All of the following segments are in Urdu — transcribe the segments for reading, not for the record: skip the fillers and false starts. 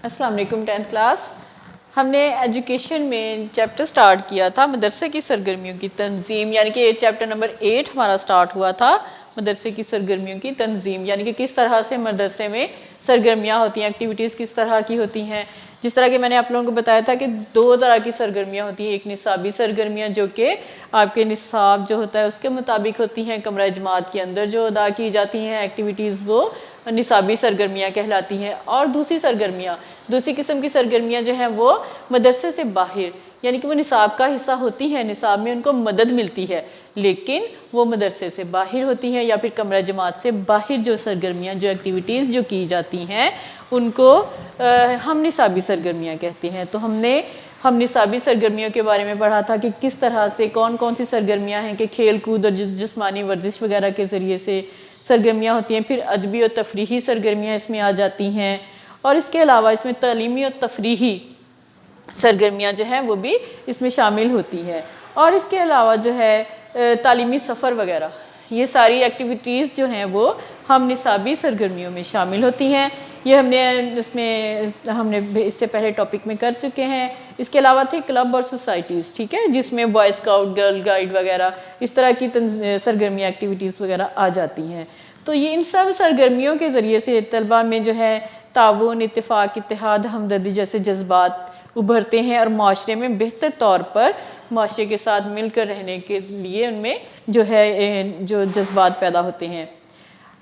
السلام علیکم 10th کلاس. ہم نے ایجوکیشن میں چیپٹر سٹارٹ کیا تھا مدرسے کی سرگرمیوں کی تنظیم، یعنی کہ چیپٹر نمبر 8 ہمارا سٹارٹ ہوا تھا مدرسے کی سرگرمیوں کی تنظیم، یعنی کہ کس طرح سے مدرسے میں سرگرمیاں ہوتی ہیں، ایکٹیویٹیز کس طرح کی ہوتی ہیں. جس طرح کہ میں نے آپ لوگوں کو بتایا تھا کہ 2 طرح کی سرگرمیاں ہوتی ہیں. ایک نصابی سرگرمیاں جو کہ آپ کے نصاب جو ہوتا ہے اس کے مطابق ہوتی ہیں، کمرہ جماعت کے اندر جو ادا کی جاتی ہیں ایکٹیویٹیز، وہ نصابی سرگرمیاں کہلاتی ہیں. اور دوسری قسم کی سرگرمیاں جو ہیں وہ مدرسے سے باہر، یعنی کہ وہ نصاب کا حصہ ہوتی ہیں، نصاب میں ان کو مدد ملتی ہے لیکن وہ مدرسے سے باہر ہوتی ہیں، یا پھر کمرہ جماعت سے باہر جو سرگرمیاں، جو ایکٹیویٹیز جو کی جاتی ہیں ان کو ہم نصابی سرگرمیاں کہتے ہیں. تو ہم نصابی سرگرمیوں کے بارے میں پڑھا تھا کہ کس طرح سے کون سی سرگرمیاں ہیں کہ کھیل کود اور جسمانی ورزش وغیرہ کے ذریعے سے سرگرمیاں ہوتی ہیں. پھر ادبی اور تفریحی سرگرمیاں اس میں آ جاتی ہیں، اور اس کے علاوہ اس میں تعلیمی اور تفریحی سرگرمیاں جو ہیں وہ بھی اس میں شامل ہوتی ہیں. اور اس کے علاوہ جو ہے تعلیمی سفر وغیرہ، یہ ساری ایکٹیویٹیز جو ہیں وہ ہم نصابی سرگرمیوں میں شامل ہوتی ہیں. یہ ہم نے اس سے پہلے ٹاپک میں کر چکے ہیں. اس کے علاوہ تھے کلب اور سوسائٹیز، ٹھیک ہے، جس میں بوائے اسکاؤٹ، گرل گائیڈ وغیرہ اس طرح کی سرگرمیاں ایکٹیویٹیز وغیرہ آ جاتی ہیں. تو یہ ان سب سرگرمیوں کے ذریعے سے طلباء میں جو ہے تعاون، اتفاق، اتحاد، ہمدردی جیسے جذبات ابھرتے ہیں، اور معاشرے میں بہتر طور پر معاشرے کے ساتھ مل کر رہنے کے لیے ان میں جو ہے جو جذبات پیدا ہوتے ہیں.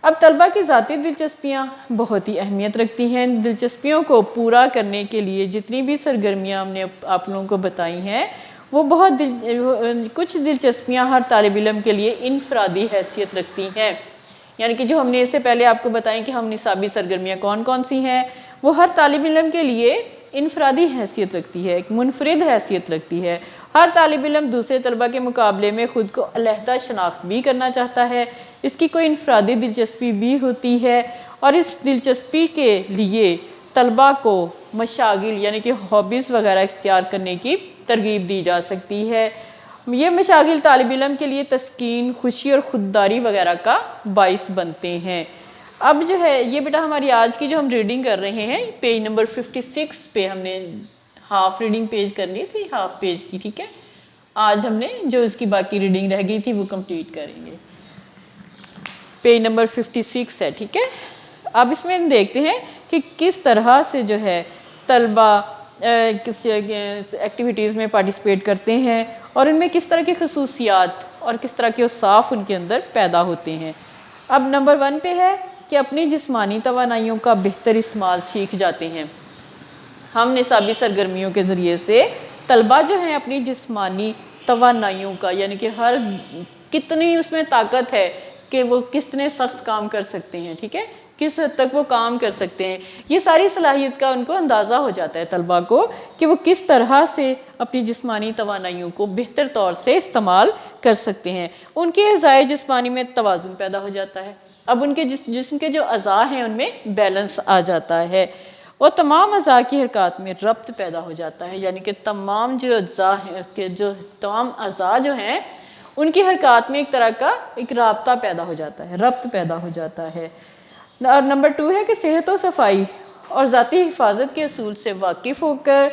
اب طلباء کی ذاتی دلچسپیاں بہت ہی اہمیت رکھتی ہیں. دلچسپیوں کو پورا کرنے کے لیے جتنی بھی سرگرمیاں ہم نے آپ لوگوں کو بتائی ہیں وہ کچھ دلچسپیاں ہر طالب علم کے لیے انفرادی حیثیت رکھتی ہیں. یعنی کہ جو ہم نے اس سے پہلے آپ کو بتائیں کہ ہم نصابی سرگرمیاں کون سی ہیں، وہ ہر طالب علم کے لیے انفرادی حیثیت رکھتی ہے، ایک منفرد حیثیت رکھتی ہے. ہر طالب علم دوسرے طلباء کے مقابلے میں خود کو علیحدہ شناخت بھی کرنا چاہتا ہے، اس کی کوئی انفرادی دلچسپی بھی ہوتی ہے، اور اس دلچسپی کے لیے طلباء کو مشاغل یعنی کہ ہابیز وغیرہ اختیار کرنے کی ترغیب دی جا سکتی ہے. یہ مشاغل طالب علم کے لیے تسکین، خوشی اور خودداری وغیرہ کا باعث بنتے ہیں. اب جو ہے یہ بیٹا ہماری آج کی جو ہم ریڈنگ کر رہے ہیں پیج نمبر 56 پہ ہم نے ہاف ریڈنگ پیج کرنی تھی، ہاف پیج کی، ٹھیک ہے. آج ہم نے جو اس کی باقی ریڈنگ رہ گئی تھی وہ کمپلیٹ کریں گے. پیج نمبر 56 ہے، ٹھیک ہے. اب اس میں ہم دیکھتے ہیں کہ کس طرح سے جو ہے طلباء کس ایکٹیویٹیز میں پارٹیسپیٹ کرتے ہیں، اور ان میں کس طرح کی خصوصیات اور کس طرح کے اوصاف ان کے اندر پیدا ہوتے ہیں. اب نمبر 1 پہ ہے کہ اپنی جسمانی توانائیوں کا بہتر استعمال سیکھ جاتے ہیں. ہم نصابی سرگرمیوں کے ذریعے سے طلباء جو ہیں اپنی جسمانی توانائیوں کا، یعنی کہ ہر کتنی اس میں طاقت ہے کہ وہ کتنے سخت کام کر سکتے ہیں، ٹھیک ہے، کس حد تک وہ کام کر سکتے ہیں، یہ ساری صلاحیت کا ان کو اندازہ ہو جاتا ہے طلباء کو کہ وہ کس طرح سے اپنی جسمانی توانائیوں کو بہتر طور سے استعمال کر سکتے ہیں. ان کے اعضائے جسمانی میں توازن پیدا ہو جاتا ہے. اب ان کے جسم کے جو اعضاء ہیں ان میں بیلنس آ جاتا ہے، اور تمام اعضاء کی حرکات میں ربط پیدا ہو جاتا ہے. یعنی کہ تمام جو اجزاء ہیں، اس کے جو تمام اعضاء جو ہیں ان کی حرکات میں ایک طرح کا ایک رابطہ پیدا ہو جاتا ہے، ربط پیدا ہو جاتا ہے. اور نمبر 2 ہے کہ صحت و صفائی اور ذاتی حفاظت کے اصول سے واقف ہو کر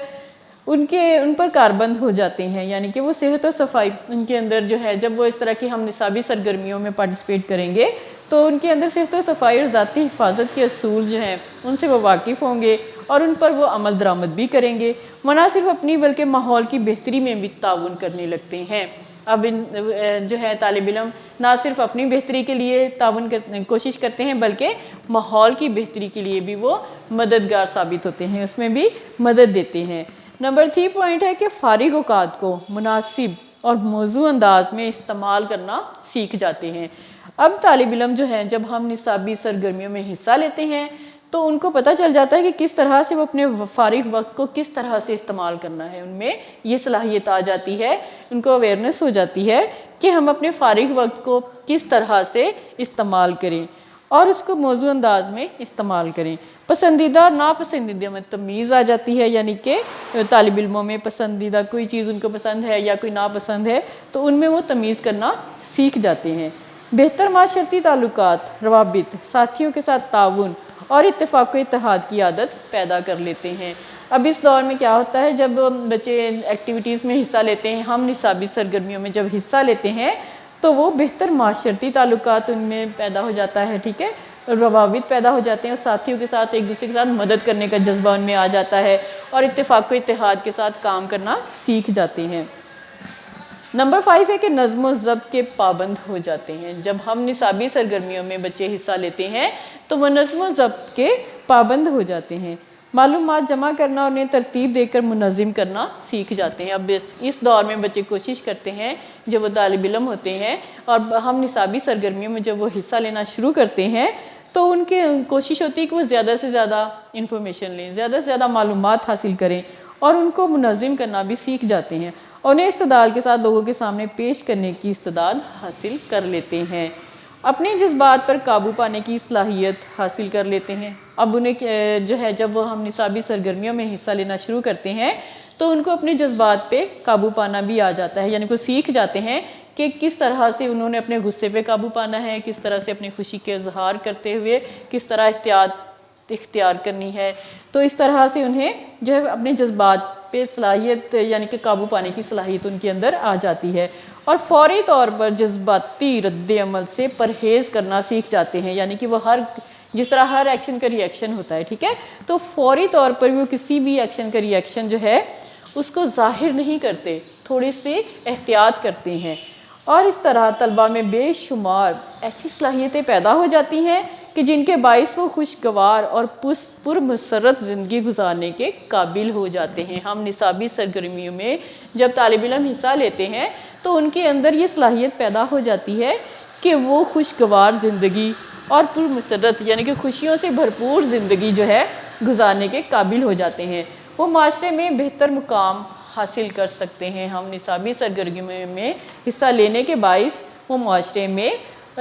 ان پر کاربند ہو جاتے ہیں. یعنی کہ وہ صحت و صفائی ان کے اندر جو ہے، جب وہ اس طرح کی ہم نصابی سرگرمیوں میں پارٹیسپیٹ کریں گے تو ان کے اندر صحت و صفائی اور ذاتی حفاظت کے اصول جو ہیں ان سے وہ واقف ہوں گے اور ان پر وہ عمل درآمد بھی کریں گے. نہ صرف اپنی بلکہ ماحول کی بہتری میں بھی تعاون کرنے لگتے ہیں. اب جو ہے طالب علم نہ صرف اپنی بہتری کے لیے تعاون کوشش کرتے ہیں بلکہ ماحول کی بہتری کے لیے بھی وہ مددگار ثابت ہوتے ہیں، اس میں بھی مدد دیتے ہیں. نمبر 3 پوائنٹ ہے کہ فارغ اوقات کو مناسب اور موزوں انداز میں استعمال کرنا سیکھ جاتے ہیں. اب طالب علم جو ہیں جب ہم نصابی سرگرمیوں میں حصہ لیتے ہیں تو ان کو پتہ چل جاتا ہے کہ کس طرح سے وہ اپنے فارغ وقت کو کس طرح سے استعمال کرنا ہے. ان میں یہ صلاحیت آ جاتی ہے، ان کو اویئرنیس ہو جاتی ہے کہ ہم اپنے فارغ وقت کو کس طرح سے استعمال کریں اور اس کو موزوں انداز میں استعمال کریں. پسندیدہ اور ناپسندیدہ میں تمیز آ جاتی ہے. یعنی کہ طالب علموں میں پسندیدہ کوئی چیز ان کو پسند ہے یا کوئی ناپسند ہے تو ان میں وہ تمیز کرنا سیکھ جاتے ہیں. بہتر معاشرتی تعلقات، روابط، ساتھیوں کے ساتھ تعاون اور اتفاق و اتحاد کی عادت پیدا کر لیتے ہیں۔ اب اس دور میں کیا ہوتا ہے، جب بچے ایکٹیویٹیز میں حصہ لیتے ہیں، ہم نصابی سرگرمیوں میں جب حصہ لیتے ہیں تو وہ بہتر معاشرتی تعلقات ان میں پیدا ہو جاتا ہے، ٹھیک ہے، روابط پیدا ہو جاتے ہیں، اور ساتھیوں کے ساتھ ایک دوسرے کے ساتھ مدد کرنے کا جذبہ ان میں آ جاتا ہے، اور اتفاق و اتحاد کے ساتھ کام کرنا سیکھ جاتے ہیں۔ نمبر 5 ہے کہ نظم و ضبط کے پابند ہو جاتے ہیں۔ جب ہم نصابی سرگرمیوں میں بچے حصہ لیتے ہیں تو وہ نظم و ضبط کے پابند ہو جاتے ہیں، معلومات جمع کرنا، انہیں ترتیب دے کر منظم کرنا سیکھ جاتے ہیں۔ اب اس دور میں بچے کوشش کرتے ہیں، جب وہ طالب علم ہوتے ہیں اور ہم نصابی سرگرمیوں میں جب وہ حصہ لینا شروع کرتے ہیں تو ان کی کوشش ہوتی ہے کہ وہ زیادہ سے زیادہ انفارمیشن لیں، زیادہ سے زیادہ معلومات حاصل کریں، اور ان کو منظم کرنا بھی سیکھ جاتے ہیں، اور انہیں استعداد کے ساتھ لوگوں کے سامنے پیش کرنے کی استعداد حاصل کر لیتے ہیں، اپنے جذبات پر قابو پانے کی صلاحیت حاصل کر لیتے ہیں۔ اب انہیں جو ہے، جب وہ ہم نصابی سرگرمیوں میں حصہ لینا شروع کرتے ہیں تو ان کو اپنے جذبات پہ قابو پانا بھی آ جاتا ہے، یعنی وہ سیکھ جاتے ہیں کہ کس طرح سے انہوں نے اپنے غصے پہ قابو پانا ہے، کس طرح سے اپنی خوشی کے اظہار کرتے ہوئے کس طرح احتیاط اختیار کرنی ہے۔ تو اس طرح سے انہیں جو ہے اپنے جذبات پہ صلاحیت، یعنی کہ قابو پانے کی صلاحیت ان کے اندر آ جاتی ہے، اور فوری طور پر جذباتی رد عمل سے پرہیز کرنا سیکھ جاتے ہیں، یعنی کہ وہ جس طرح ہر ایکشن کا ری ایکشن ہوتا ہے، ٹھیک ہے، تو فوری طور پر وہ کسی بھی ایکشن کا ری ایکشن جو ہے اس کو ظاہر نہیں کرتے، تھوڑی سی احتیاط کرتے ہیں، اور اس طرح طلبہ میں بے شمار ایسی صلاحیتیں پیدا ہو جاتی ہیں کہ جن کے باعث وہ خوشگوار اور پرمسرت زندگی گزارنے کے قابل ہو جاتے ہیں۔ ہم نصابی سرگرمیوں میں جب طالب علم حصہ لیتے ہیں تو ان کے اندر یہ صلاحیت پیدا ہو جاتی ہے کہ وہ خوشگوار زندگی اور پرمسرت، یعنی کہ خوشیوں سے بھرپور زندگی جو ہے گزارنے کے قابل ہو جاتے ہیں، وہ معاشرے میں بہتر مقام حاصل کر سکتے ہیں۔ ہم نصابی سرگرمیوں میں حصہ لینے کے باعث وہ معاشرے میں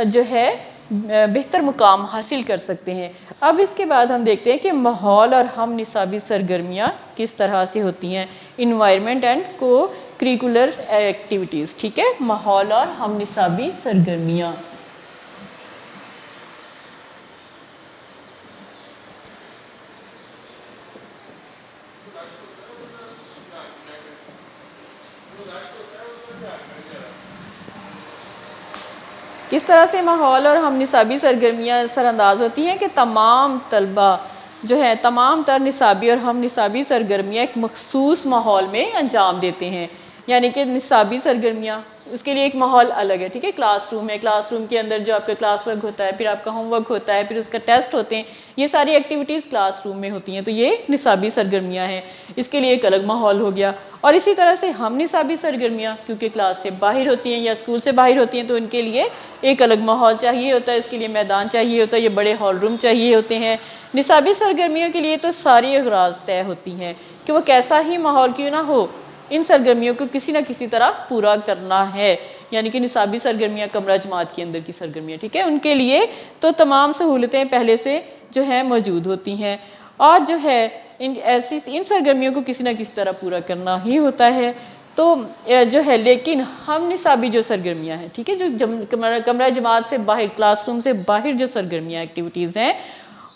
جو ہے بہتر مقام حاصل کر سکتے ہیں۔ اب اس کے بعد ہم دیکھتے ہیں کہ ماحول اور ہم نصابی سرگرمیاں کس طرح سے ہوتی ہیں، انوائرمنٹ اینڈ کو کریکولر ایکٹیویٹیز، ٹھیک ہے، ماحول اور ہم نصابی سرگرمیاں۔ کس طرح سے ماحول اور ہم نصابی سرگرمیاں اثر انداز ہوتی ہیں کہ تمام طلبہ جو ہے تمام تر نصابی اور ہم نصابی سرگرمیاں ایک مخصوص ماحول میں انجام دیتے ہیں، یعنی کہ نصابی سرگرمیاں اس کے لیے ایک ماحول الگ ہے، ٹھیک ہے، کلاس روم ہے، کلاس روم کے اندر جو آپ کا کلاس ورک ہوتا ہے، پھر آپ کا ہوم ورک ہوتا ہے، پھر اس کا ٹیسٹ ہوتے ہیں، یہ ساری ایکٹیویٹیز کلاس روم میں ہوتی ہیں، تو یہ نصابی سرگرمیاں ہیں، اس کے لیے ایک الگ ماحول ہو گیا۔ اور اسی طرح سے ہم نصابی سرگرمیاں کیونکہ کلاس سے باہر ہوتی ہیں یا اسکول سے باہر ہوتی ہیں تو ان کے لیے ایک الگ ماحول چاہیے ہوتا ہے، اس کے لیے میدان چاہیے ہوتا ہے، یہ بڑے ہال روم چاہیے ہوتے ہیں۔ نصابی سرگرمیوں کے لیے تو ساری اغراض طے ہوتی ہیں کہ وہ کیسا ہی ماحول کیوں نہ ہو، ان سرگرمیوں کو کسی نہ کسی طرح پورا کرنا ہے، یعنی کہ نصابی سرگرمیاں کمرہ جماعت کے اندر کی سرگرمیاں، ٹھیک ہے، ان کے لیے تو تمام سہولتیں پہلے سے جو ہیں موجود ہوتی ہیں، اور جو ہے ان سرگرمیوں کو کسی نہ کسی طرح پورا کرنا ہی ہوتا ہے۔ تو جو ہے لیکن ہم نصابی جو سرگرمیاں ہیں، ٹھیک ہے، جو کمرہ جماعت سے باہر، کلاس روم سے باہر جو سرگرمیاں ایکٹیویٹیز ہیں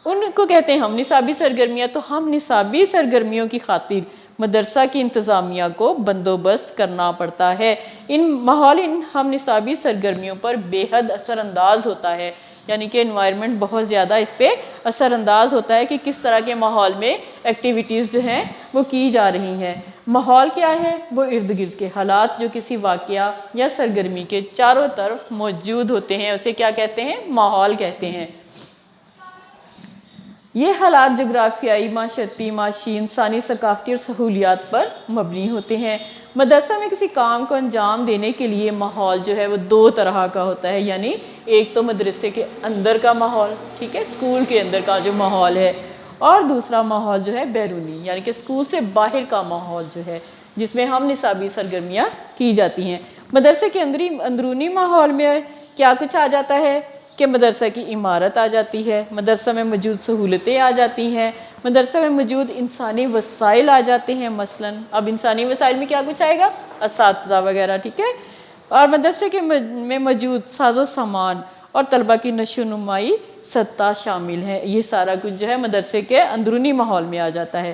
ان کو کہتے ہیں ہم نصابی سرگرمیاں۔ تو ہم نصابی سرگرمیوں کی خاطر مدرسہ کی انتظامیہ کو بندوبست کرنا پڑتا ہے۔ ماحول ان ہم نصابی سرگرمیوں پر بے حد اثر انداز ہوتا ہے، یعنی کہ انوائرمنٹ بہت زیادہ اس پہ اثر انداز ہوتا ہے کہ کس طرح کے ماحول میں ایکٹیویٹیز جو ہیں وہ کی جا رہی ہیں۔ ماحول کیا ہے؟ وہ ارد گرد کے حالات جو کسی واقعہ یا سرگرمی کے چاروں طرف موجود ہوتے ہیں، اسے کیا کہتے ہیں؟ ماحول کہتے ہیں۔ یہ حالات جغرافیائی، معاشرتی، معاشی، انسانی، ثقافتی اور سہولیات پر مبنی ہوتے ہیں۔ مدرسہ میں کسی کام کو انجام دینے کے لیے ماحول جو ہے وہ دو طرح کا ہوتا ہے، یعنی ایک تو مدرسے کے اندر کا ماحول، ٹھیک ہے، اسکول کے اندر کا جو ماحول ہے، اور دوسرا ماحول جو ہے بیرونی، یعنی کہ اسکول سے باہر کا ماحول جو ہے جس میں ہم نصابی سرگرمیاں کی جاتی ہیں۔ مدرسے کے اندرونی ماحول میں کیا کچھ آ جاتا ہے کہ مدرسہ کی عمارت آ جاتی ہے، مدرسہ میں موجود سہولتیں آ جاتی ہیں، مدرسہ میں موجود انسانی وسائل آ جاتے ہیں، مثلاً اب انسانی وسائل میں کیا کچھ آئے گا؟ اساتذہ وغیرہ، ٹھیک ہے، اور مدرسے میں موجود ساز و سامان اور طلبہ کی نشو و نمائی سطح شامل ہے، یہ سارا کچھ جو ہے مدرسے کے اندرونی ماحول میں آ جاتا ہے۔